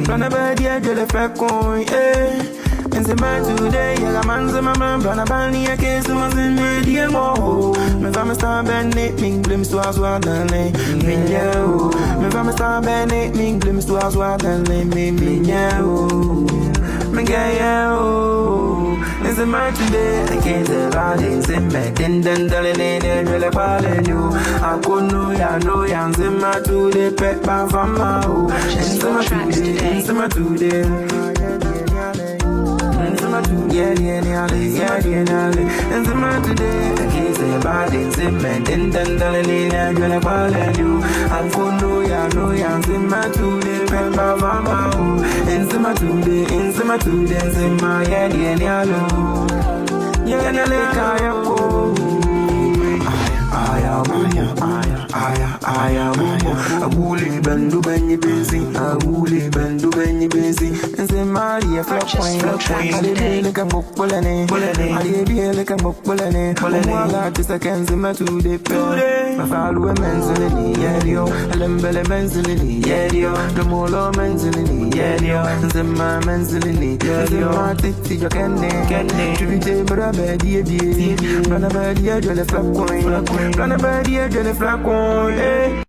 Plan a bad year, je le fais coin, eh. And c'est pas today, y'a la man, c'est ma main, plan a bani, y'a qu'est-ce que moi, c'est mes dieux, oh. Me va me star bene, ming, blim, soir, soir, dans les mignons. Me va me star bene, ming, blim, soir, soir, dans les mignons. Me gaya, oh. And c'est pas today, I can't say about it, c'est me, din, darling, je le parle, you. I couldn't know, ya, c'est ma today, pet, pas, fama, oh. And c'est ma today, yeah, and the man today, I can't say about it, say man, then darling, I'm gonna call you. I'm gonna know ya, and the man today, remember mama, and the man today, say my, yeah, I am a woolly bandu benny busy, a woolly bandu benny busy, and say Maria flash wine, I did like a book bullet, I did like a book bullet, Polana, just a canzima to the pay. My father women's in the yadio, a lembele menzilini, yadio, the molo menzilini, yadio, and the my menzilini, yadio, my titty, your candy, tribute, but a bad year, run a bad year, jelly flap coin, run a bad year, jelly flap coin, eh.